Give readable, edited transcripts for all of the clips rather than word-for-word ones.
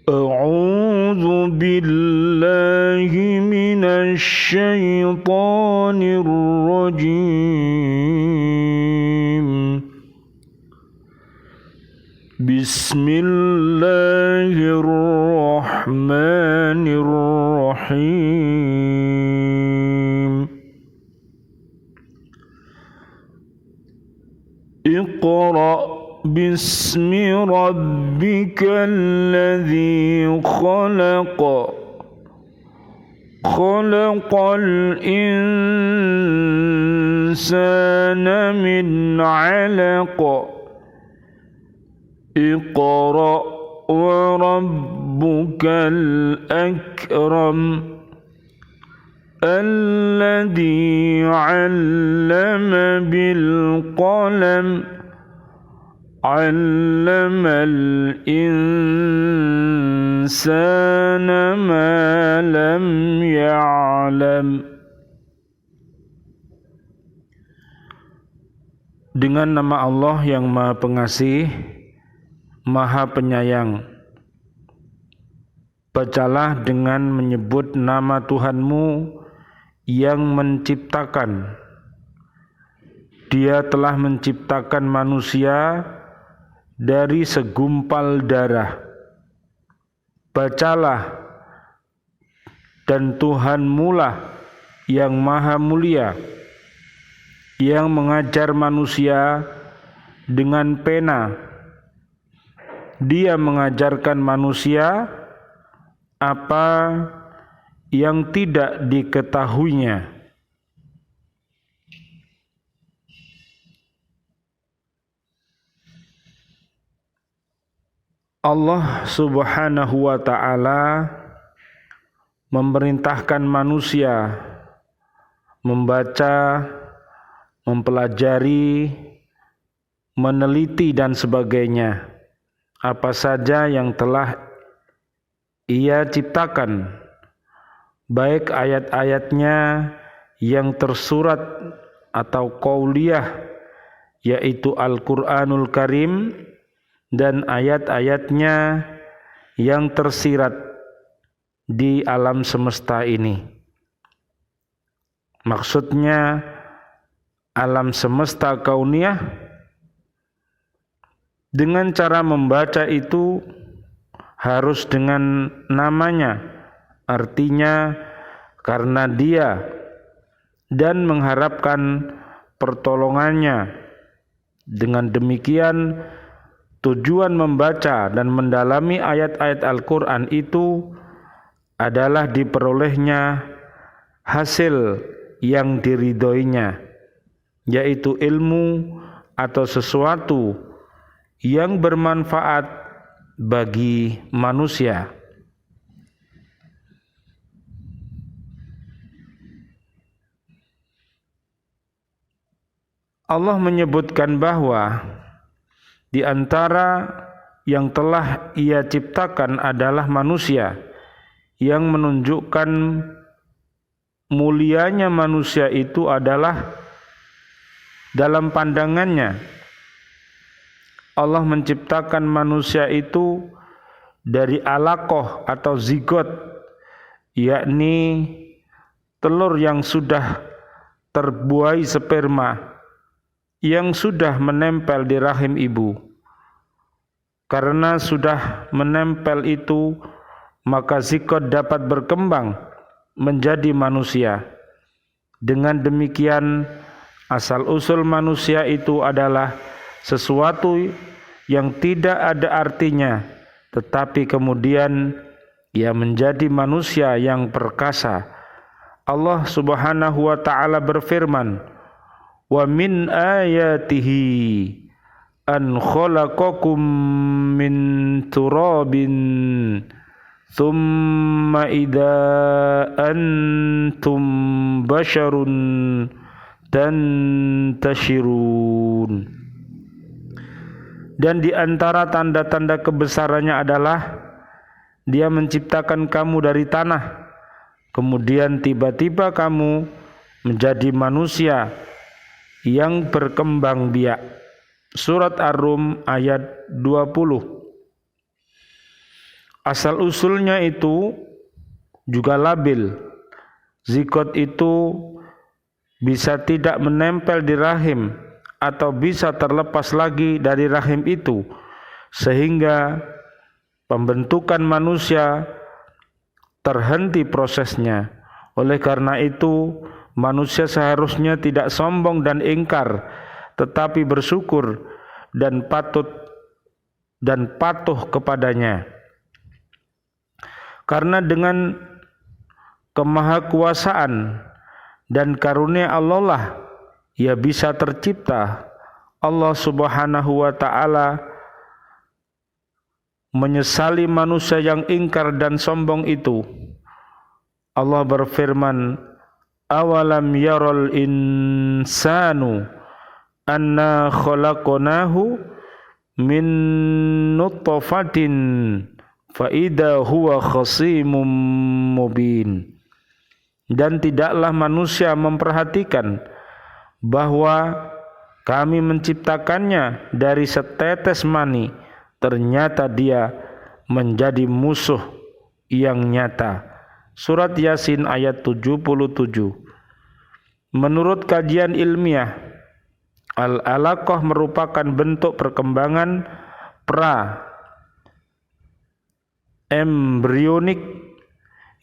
أعوذ بالله من الشيطان الرجيم بسم الله الرحمن الرحيم اقرأ باسم ربك الذي خلق خلق الإنسان من علق اقرأ وربك الأكرم الذي علم بالقلم علم الإنسان ما لم يعلم. Dengan nama Allah yang Maha Pengasih, Maha Penyayang. Bacalah dengan menyebut nama Tuhanmu yang menciptakan. Dia telah menciptakan manusia dari segumpal darah. Bacalah, dan Tuhanmulah yang Maha Mulia, yang mengajar manusia dengan pena. Dia mengajarkan manusia apa yang tidak diketahuinya. Allah Subhanahu wa ta'ala memerintahkan manusia membaca, mempelajari, meneliti dan sebagainya, apa saja yang telah Ia ciptakan, baik ayat-ayatnya yang tersurat atau qauliyah, yaitu Al-Quranul Karim, dan ayat-ayatnya yang tersirat di alam semesta ini. Maksudnya alam semesta kauniyah. Dengan cara membaca itu harus dengan namanya, artinya karena Dia, dan mengharapkan pertolongannya. Dengan demikian tujuan membaca dan mendalami ayat-ayat Al-Quran itu adalah diperolehnya hasil yang diridhoinya, yaitu ilmu atau sesuatu yang bermanfaat bagi manusia. Allah menyebutkan bahwa di antara yang telah Ia ciptakan adalah manusia, yang menunjukkan mulianya manusia itu adalah dalam pandangannya. Allah menciptakan manusia itu dari alaqah atau zigot, yakni telur yang sudah terbuai sperma, yang sudah menempel di rahim ibu. Karena sudah menempel itu, maka zigot dapat berkembang menjadi manusia. Dengan demikian, asal-usul manusia itu adalah sesuatu yang tidak ada artinya, tetapi kemudian ia menjadi manusia yang perkasa. Allah Subhanahu wa ta'ala berfirman, "Wa min ayatihi an khalaqakum min turabin thumma idza antum basharun tantashirun." Dan di antara tanda-tanda kebesarannya adalah Dia menciptakan kamu dari tanah, kemudian tiba-tiba kamu menjadi manusia yang berkembang biak. Surat Ar-Rum ayat 20. asal-usulnya itu juga labil. Zigot itu bisa tidak menempel di rahim atau bisa terlepas lagi dari rahim itu, sehingga pembentukan manusia terhenti prosesnya. Oleh karena itu, manusia seharusnya tidak sombong dan ingkar, tetapi bersyukur dan patuh kepadanya. Karena dengan kemahakuasaan dan karunia Allah lah ia bisa tercipta. Allah Subhanahu wa ta'ala menyesali manusia yang ingkar dan sombong itu. Allah berfirman, awalam yaral insanu anna khalaqnahu min nutfatin faida huwa khasimum mubin. Dan tidaklah manusia memperhatikan bahwa kami menciptakannya dari setetes mani, ternyata dia menjadi musuh yang nyata. Surat Yasin ayat 77. Menurut kajian ilmiah, al-alaqah merupakan bentuk perkembangan pra embrionik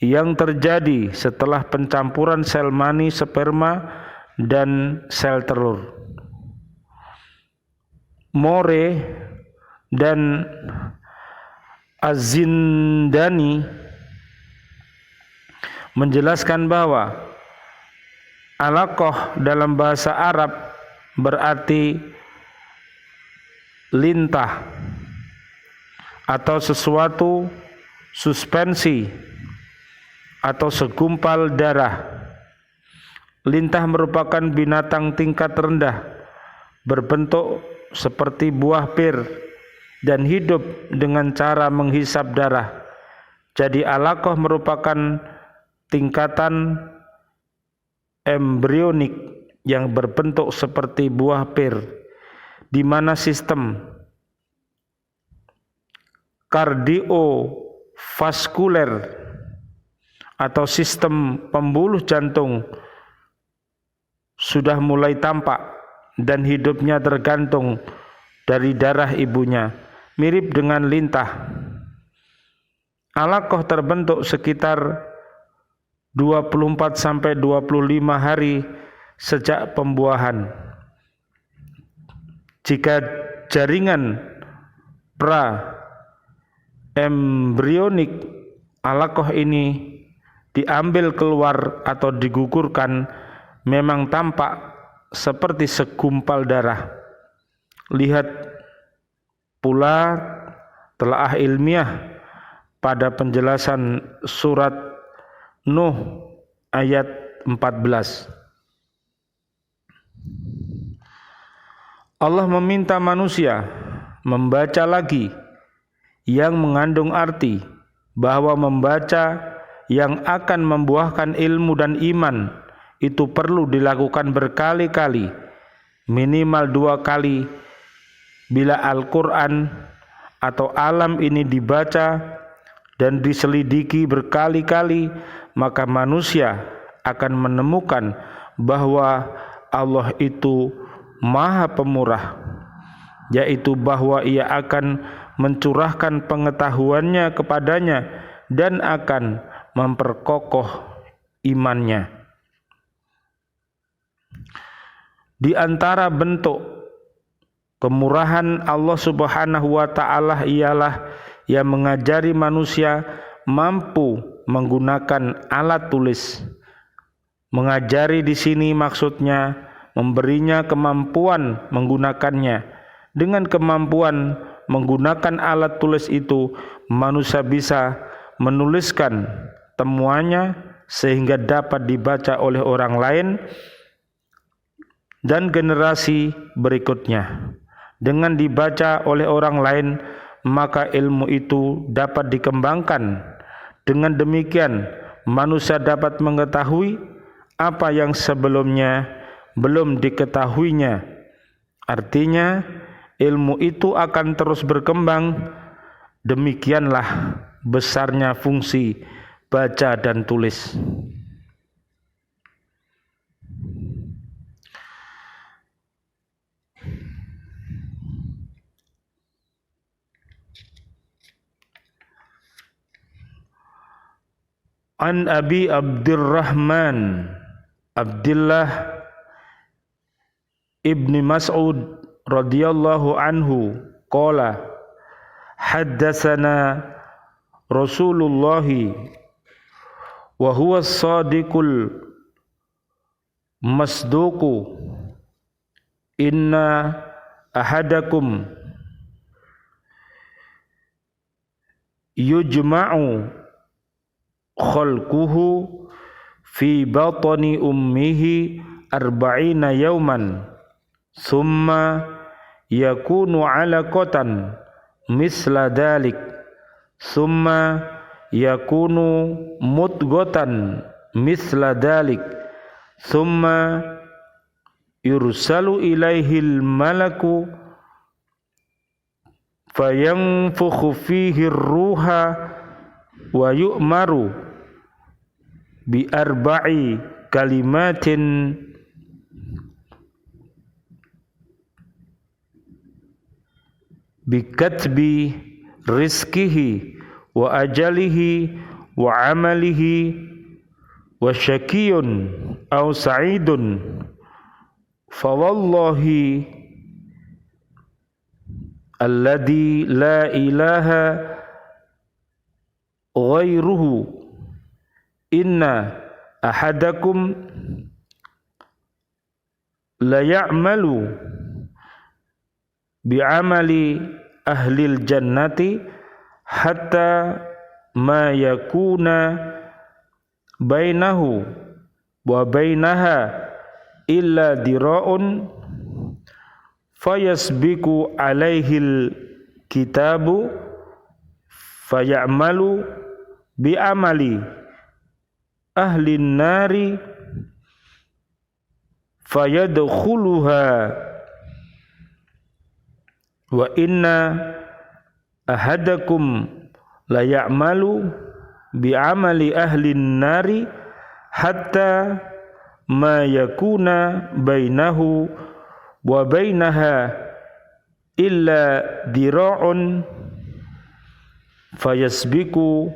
yang terjadi setelah pencampuran sel mani, sperma, dan sel telur. More dan Az-Zindani menjelaskan bahwa alaqah dalam bahasa Arab berarti lintah atau sesuatu suspensi atau segumpal darah. Lintah merupakan binatang tingkat rendah, berbentuk seperti buah pir dan hidup dengan cara menghisap darah. Jadi alaqah merupakan tingkatan embrionik yang berbentuk seperti buah pir, di mana sistem kardiovaskuler atau sistem pembuluh jantung sudah mulai tampak dan hidupnya tergantung dari darah ibunya, mirip dengan lintah. Alaqah terbentuk sekitar 24 sampai 25 hari sejak pembuahan. Jika jaringan pra embrionik alaqah ini diambil keluar atau digugurkan, memang tampak seperti segumpal darah. Lihat pula telaah ilmiah pada penjelasan surat Nuh ayat 14. Allah meminta manusia membaca lagi yang mengandung arti bahwa membaca yang akan membuahkan ilmu dan iman itu perlu dilakukan berkali-kali, minimal 2 kali. Bila Al-Quran atau alam ini dibaca dan diselidiki berkali-kali, maka manusia akan menemukan bahwa Allah itu Maha Pemurah, yaitu bahwa Ia akan mencurahkan pengetahuannya kepadanya dan akan memperkokoh imannya. Di antara bentuk kemurahan Allah Subhanahu wa ta'ala ialah yang mengajari manusia mampu menggunakan alat tulis. Mengajari di sini maksudnya memberinya kemampuan menggunakannya. Dengan kemampuan menggunakan alat tulis itu, manusia bisa menuliskan temuannya sehingga dapat dibaca oleh orang lain dan generasi berikutnya. Dengan dibaca oleh orang lain, maka ilmu itu dapat dikembangkan. Dengan demikian, manusia dapat mengetahui apa yang sebelumnya belum diketahuinya. Artinya, ilmu itu akan terus berkembang. Demikianlah besarnya fungsi baca dan tulis. An Abi Abdurrahman Abdullah ibni Mas'ud radhiyallahu anhu qala haddatsana Rasulullah wa huwa as-sadiqul masduqu inna ahadakum yujma'u khalquhu fi batni ummihi arba'ina yawman thumma yakunu 'alaqatan misla dhalik thumma yakunu mudghatan misla dhalik thumma yursalu ilaihil malaku fayanfukhu fihi ruha wa yu'maru bi arba'i kalimatin bi katbi rizkihi wa ajalihi wa amalihi wa syakiyun aw sa'idun fa wallahi alladhi la ilaha ghairuhu inna ahadakum la ya'malu bi'amali ahlil jannati hatta ma yakuna bainahu wa bainaha illa dira'un fayasbiqu alaihil kitabu fayamalu bi amali ahlin nari fayadkhuluha wa inna ahadakum la ya'malu bi amali ahlin nari hatta ma yakuna bainahu wa bainaha illa dira'un fayasbiqu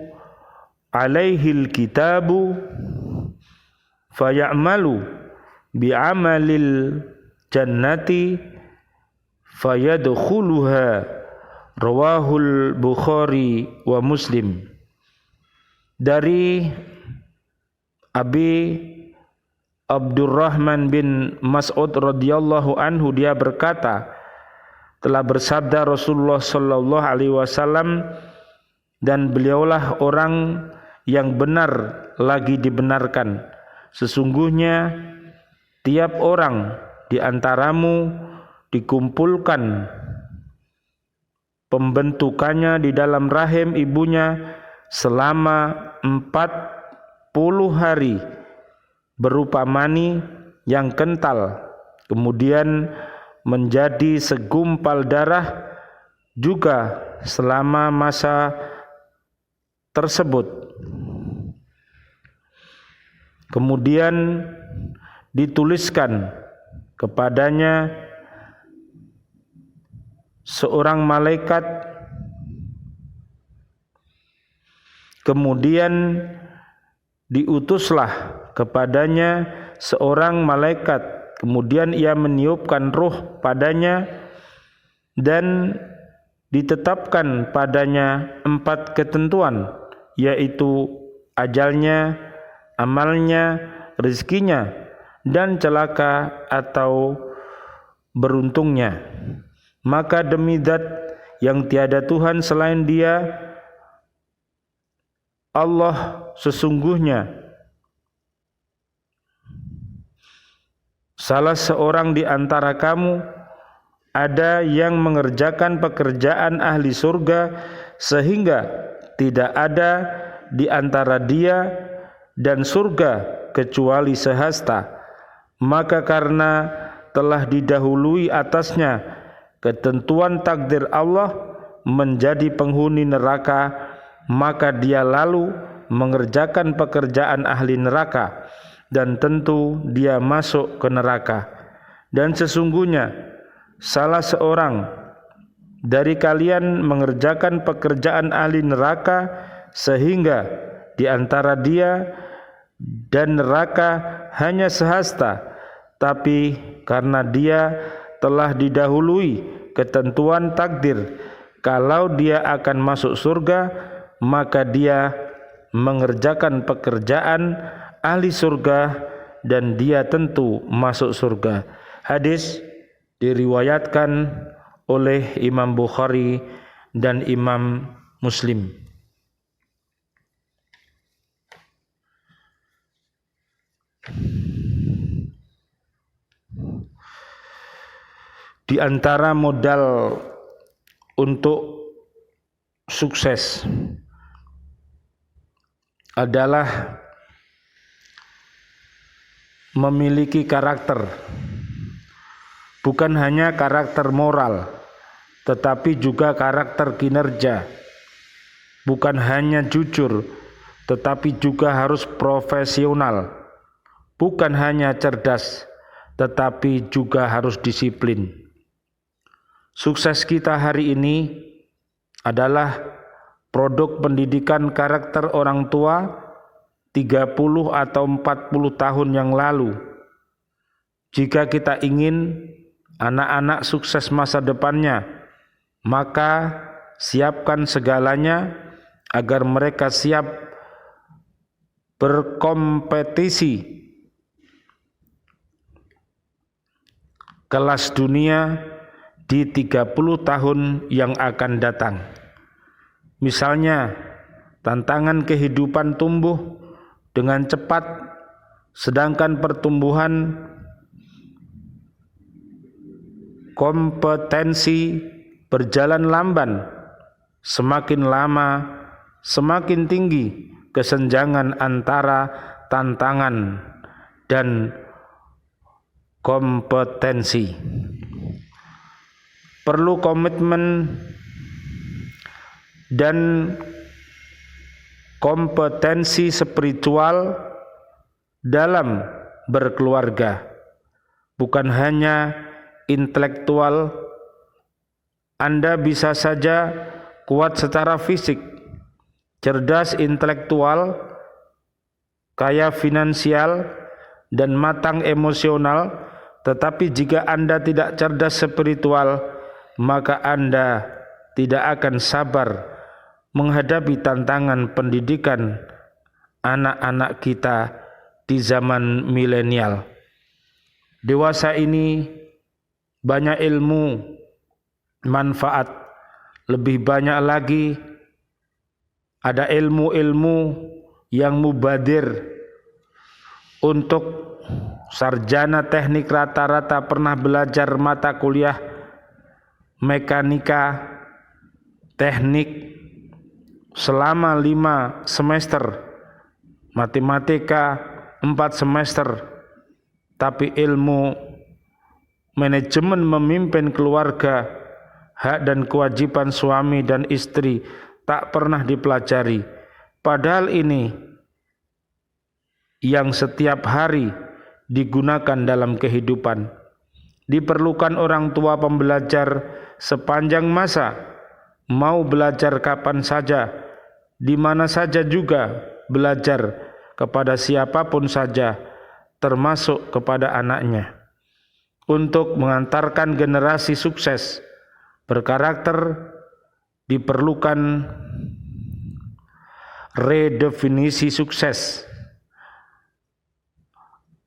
alaihil kitabu fayamalu bi'amalil jannati fayadkhuluha rawahul Bukhari wa Muslim. Dari Abi Abdurrahman bin Mas'ud radhiyallahu anhu, dia berkata, telah bersabda Rasulullah sallallahu alaihi wasallam, dan beliaulah orang yang benar lagi dibenarkan. Sesungguhnya tiap orang di antaramu dikumpulkan pembentukannya di dalam rahim ibunya selama 40 hari berupa mani yang kental, kemudian menjadi segumpal darah juga selama masa tersebut. Kemudian dituliskan kepadanya seorang malaikat, kemudian diutuslah kepadanya seorang malaikat, kemudian ia meniupkan ruh padanya dan ditetapkan padanya 4 ketentuan, yaitu ajalnya, amalnya, rezekinya, dan celaka atau beruntungnya. Maka demi zat yang tiada Tuhan selain Dia, Allah, sesungguhnya salah seorang di antara kamu ada yang mengerjakan pekerjaan ahli surga sehingga tidak ada di antara dia dan surga kecuali sehasta. Maka karena telah didahului atasnya ketentuan takdir Allah menjadi penghuni neraka, maka dia lalu mengerjakan pekerjaan ahli neraka, dan tentu dia masuk ke neraka. Dan sesungguhnya salah seorang dari kalian mengerjakan pekerjaan ahli neraka sehingga di antara dia dan neraka hanya sehasta, tapi karena dia telah didahului ketentuan takdir kalau dia akan masuk surga, maka dia mengerjakan pekerjaan ahli surga dan dia tentu masuk surga. Hadis diriwayatkan oleh Imam Bukhari dan Imam Muslim. Di antara modal untuk sukses adalah memiliki karakter, bukan hanya karakter moral, tetapi juga karakter kinerja. Bukan hanya jujur, tetapi juga harus profesional. Bukan hanya cerdas, tetapi juga harus disiplin. Sukses kita hari ini adalah produk pendidikan karakter orang tua 30 atau 40 tahun yang lalu. Jika kita ingin anak-anak sukses masa depannya, maka siapkan segalanya agar mereka siap berkompetisi kelas dunia di 30 tahun yang akan datang. Misalnya, tantangan kehidupan tumbuh dengan cepat, sedangkan pertumbuhan kompetensi berjalan lamban. Semakin lama, semakin tinggi kesenjangan antara tantangan dan kompetensi. Perlu komitmen dan kompetensi spiritual dalam berkeluarga, bukan hanya intelektual. Anda bisa saja kuat secara fisik, cerdas intelektual, kaya finansial, dan matang emosional, tetapi jika Anda tidak cerdas spiritual, maka Anda tidak akan sabar menghadapi tantangan pendidikan anak-anak kita di zaman milenial. Dewasa ini banyak ilmu, manfaat, lebih banyak lagi ada ilmu-ilmu yang mubadir. Untuk sarjana teknik rata-rata pernah belajar mata kuliah mekanika teknik selama 5 semester, matematika 4 semester, tapi ilmu manajemen memimpin keluarga, hak dan kewajiban suami dan istri tak pernah dipelajari. Padahal ini yang setiap hari digunakan dalam kehidupan. Diperlukan orang tua pembelajar sepanjang masa, mau belajar kapan saja, di mana saja juga, belajar kepada siapapun saja, termasuk kepada anaknya. Untuk mengantarkan generasi sukses berkarakter diperlukan redefinisi sukses,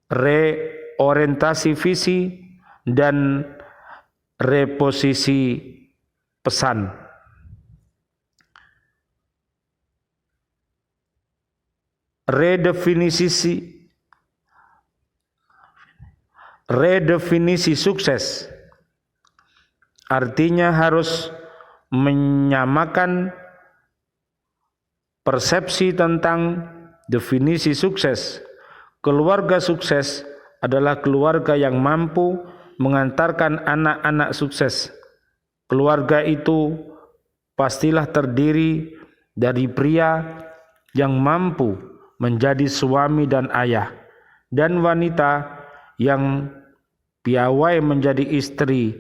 reorientasi visi, dan reposisi pesan. Redefinisi sukses artinya harus menyamakan persepsi tentang definisi sukses. Keluarga sukses adalah keluarga yang mampu mengantarkan anak-anak sukses. Keluarga itu pastilah terdiri dari pria yang mampu menjadi suami dan ayah, dan wanita yang piawai menjadi istri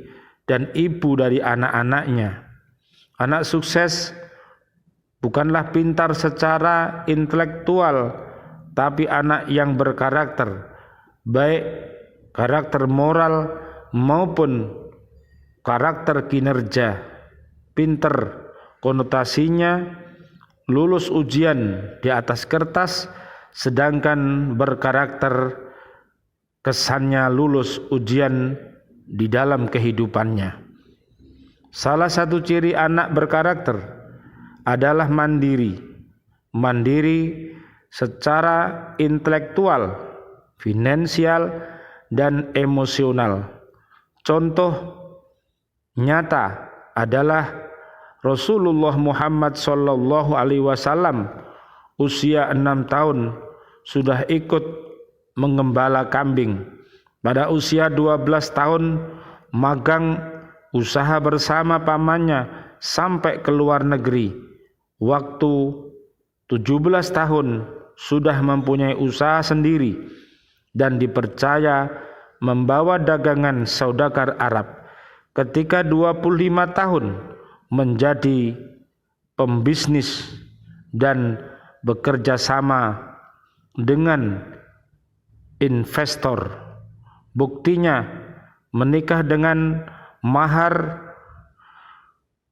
dan ibu dari anak-anaknya. Anak sukses bukanlah pintar secara intelektual, tapi anak yang berkarakter, baik karakter moral maupun karakter kinerja. Pinter konotasinya lulus ujian di atas kertas, sedangkan berkarakter kesannya lulus ujian di dalam kehidupannya. Salah satu ciri anak berkarakter adalah mandiri. Mandiri secara intelektual, finansial, dan emosional. Contoh nyata adalah Rasulullah Muhammad sallallahu alaihi wasallam usia 6 tahun sudah ikut mengembala kambing. Pada usia 12 tahun magang usaha bersama pamannya sampai ke luar negeri. Waktu 17 tahun sudah mempunyai usaha sendiri dan dipercaya membawa dagangan saudagar Arab. Ketika 25 tahun menjadi pembisnis dan bekerja sama dengan investor. Buktinya menikah dengan mahar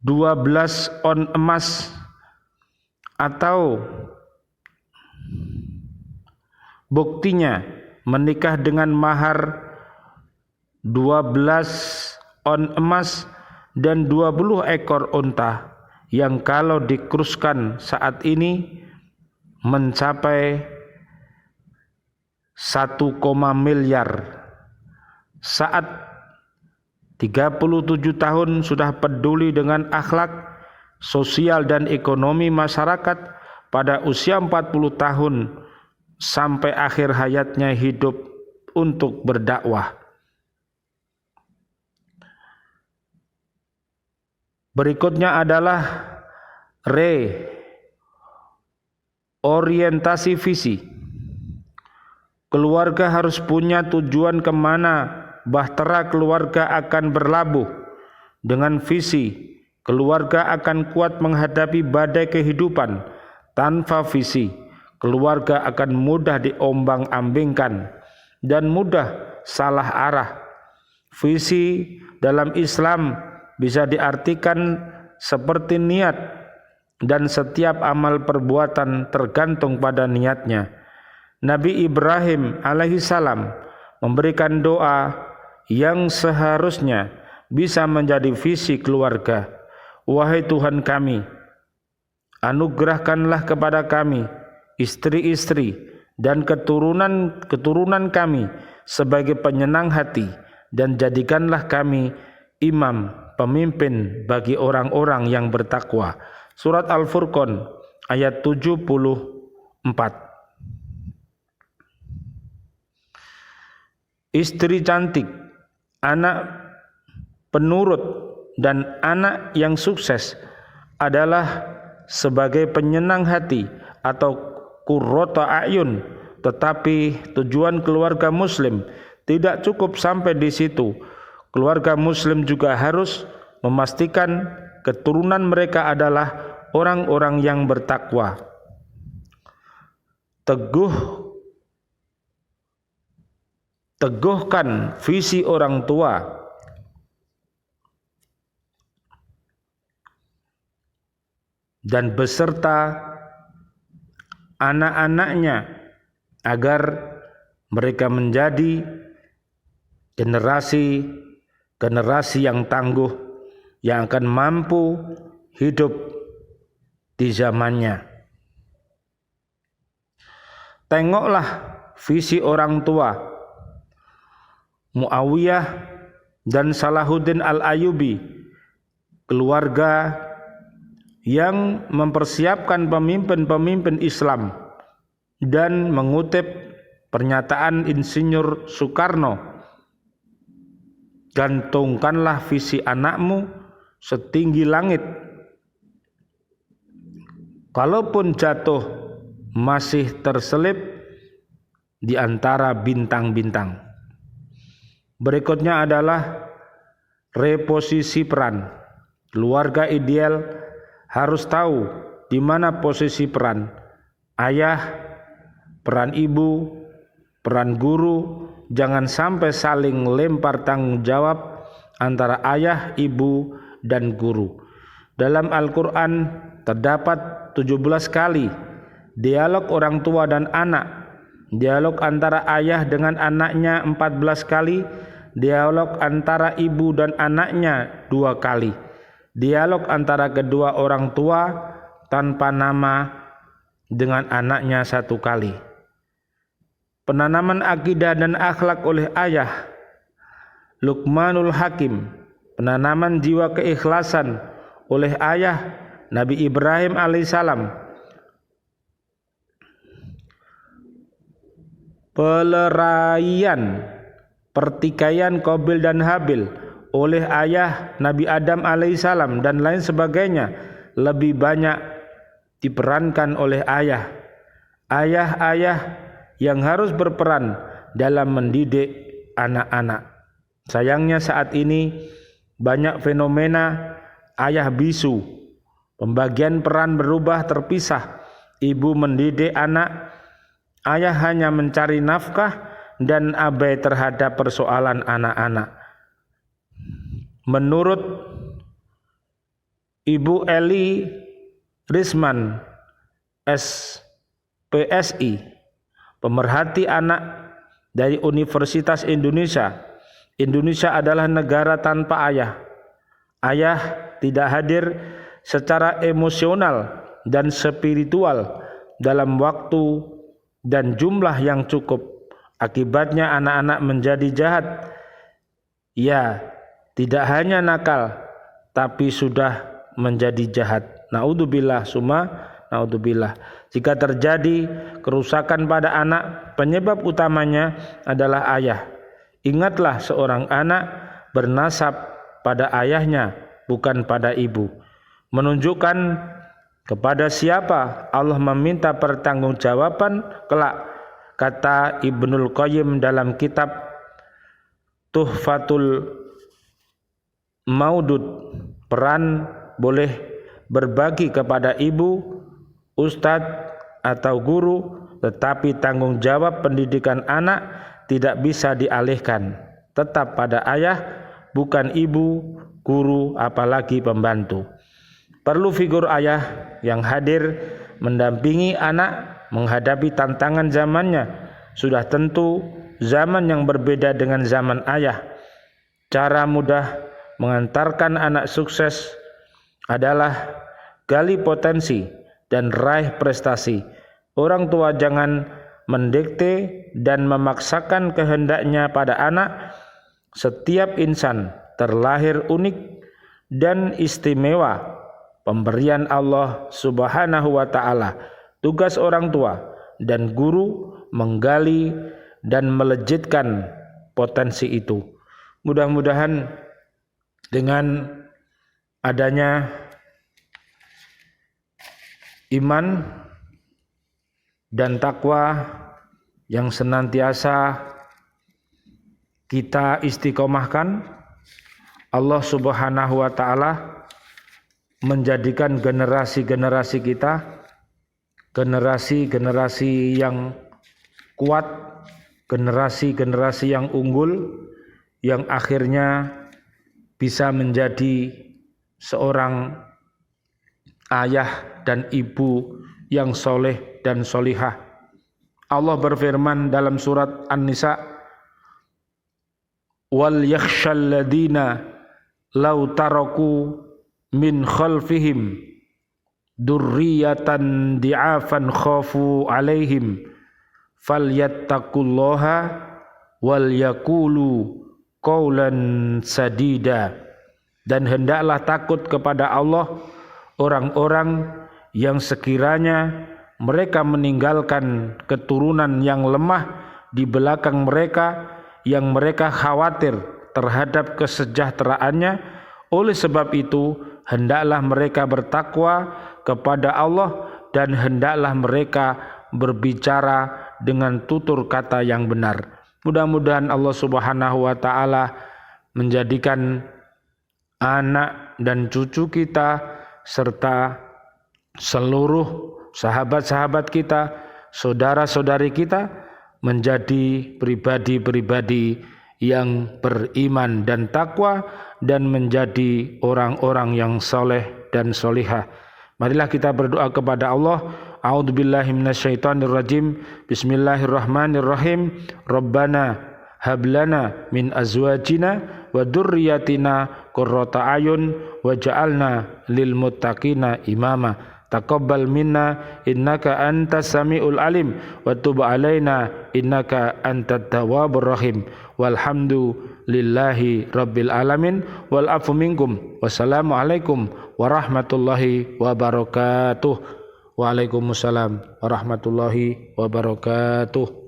12 on emas, atau buktinya menikah dengan mahar 12 on emas dan 20 ekor unta yang kalau dikuruskan saat ini mencapai 1, miliar. Saat 37 tahun sudah peduli dengan akhlak, sosial dan ekonomi masyarakat. Pada usia 40 tahun sampai akhir hayatnya hidup untuk berdakwah. Berikutnya adalah reorientasi visi. Keluarga harus punya tujuan kemana bahtera keluarga akan berlabuh. Dengan visi, keluarga akan kuat menghadapi badai kehidupan. Tanpa visi, keluarga akan mudah diombang-ambingkan dan mudah salah arah. Visi dalam Islam bisa diartikan seperti niat, dan setiap amal perbuatan tergantung pada niatnya. Nabi Ibrahim alaihissalam memberikan doa yang seharusnya bisa menjadi visi keluarga. Wahai Tuhan kami, anugerahkanlah kepada kami istri-istri dan keturunan kami sebagai penyenang hati, dan jadikanlah kami imam, pemimpin bagi orang-orang yang bertakwa. Surat Al-Furqan ayat 74. Istri cantik, anak penurut, dan anak yang sukses adalah sebagai penyenang hati atau qurrata a'yun. Tetapi tujuan keluarga muslim tidak cukup sampai di situ. Keluarga muslim juga harus memastikan keturunan mereka adalah orang-orang yang bertakwa. Teguhkan visi orang tua dan beserta anak-anaknya agar mereka menjadi generasi yang tangguh, yang akan mampu hidup di zamannya. Tengoklah visi orang tua Muawiyah dan Salahuddin Al-Ayyubi, keluarga yang mempersiapkan pemimpin-pemimpin Islam, dan mengutip pernyataan Insinyur Soekarno, gantungkanlah visi anakmu setinggi langit. kalaupun jatuh masih terselip di antara bintang-bintang. Berikutnya adalah reposisi peran. Keluarga ideal harus tahu di mana posisi peran ayah, peran ibu, peran guru. Jangan sampai saling lempar tanggung jawab antara ayah, ibu, dan guru. Dalam Al-Quran terdapat 17 kali dialog orang tua dan anak, dialog antara ayah dengan anaknya 14 kali, dialog antara ibu dan anaknya 2 kali, dialog antara kedua orang tua tanpa nama dengan anaknya 1 kali. Penanaman akidah dan akhlak oleh ayah, Luqmanul Hakim. Penanaman jiwa keikhlasan oleh ayah, Nabi Ibrahim alaihissalam. Peleraian pertikaian Qabil dan Habil oleh ayah, Nabi Adam alaihissalam, dan lain sebagainya lebih banyak diperankan oleh ayah. Ayah-ayah yang harus berperan dalam mendidik anak-anak. Sayangnya saat ini banyak fenomena ayah bisu. Pembagian peran berubah terpisah. Ibu mendidik anak, ayah hanya mencari nafkah dan abai terhadap persoalan anak-anak. Menurut Ibu Eli Risman SPSI, pemerhati anak dari Universitas Indonesia, Indonesia adalah negara tanpa ayah. Ayah tidak hadir secara emosional dan spiritual dalam waktu dan jumlah yang cukup. Akibatnya anak-anak menjadi jahat. Ya, tidak hanya nakal, tapi sudah menjadi jahat. Naudzubillah summa naudzubillah. Jika terjadi kerusakan pada anak, penyebab utamanya adalah ayah. Ingatlah, seorang anak bernasab pada ayahnya, bukan pada ibu. Menunjukkan kepada siapa Allah meminta pertanggungjawaban kelak. Kata Ibnul Qayyim dalam kitab Tuhfatul Maudud, peran boleh berbagi kepada ibu, ustadz atau guru, tetapi tanggung jawab pendidikan anak tidak bisa dialihkan, tetap pada ayah, bukan ibu, guru, apalagi pembantu. Perlu figur ayah yang hadir mendampingi anak menghadapi tantangan zamannya. Sudah tentu zaman yang berbeda dengan zaman ayah. Cara mudah mengantarkan anak sukses adalah gali potensi dan raih prestasi. Orang tua jangan mendikte dan memaksakan kehendaknya pada anak. Setiap insan terlahir unik dan istimewa, pemberian Allah Subhanahu wa ta'ala. Tugas orang tua dan guru menggali dan melejitkan potensi itu. Mudah-mudahan dengan adanya iman dan takwa yang senantiasa kita istiqomahkan, Allah Subhanahu wa ta'ala menjadikan generasi-generasi kita generasi-generasi yang kuat, generasi-generasi yang unggul, yang akhirnya bisa menjadi seorang ayah dan ibu yang soleh dan solihah. Allah berfirman dalam surat An-Nisa, wal yakhshal ladina law taraku min khalfihim durriyatan di'afan khafu alaihim falyattaqullaha wal yaqulu qaulan sadida. Dan hendaklah takut kepada Allah orang-orang yang sekiranya mereka meninggalkan keturunan yang lemah di belakang mereka, yang mereka khawatir terhadap kesejahteraannya. Oleh sebab itu hendaklah mereka bertakwa kepada Allah dan hendaklah mereka berbicara dengan tutur kata yang benar. Mudah-mudahan Allah Subhanahu wa taala menjadikan anak dan cucu kita serta seluruh sahabat-sahabat kita, saudara-saudari kita menjadi pribadi-pribadi yang beriman dan takwa dan menjadi orang-orang yang soleh dan solihah. Marilah kita berdoa kepada Allah. A'udzubillahi minasyaitonirrajim. Bismillahirrahmanirrahim. Rabbana hablana min azwajina wa dzurriyyatina qurrata ayun waj'alna lil muttaqina imama. Taqabbal minna innaka antas samiul alim wa tub alaina innaka antat tawwabur rahim. Walhamdulillahi rabbil alamin wal afu minkum. Wassalamualaikum warahmatullahi wabarakatuh. Waalaikumsalam warahmatullahi wabarakatuh.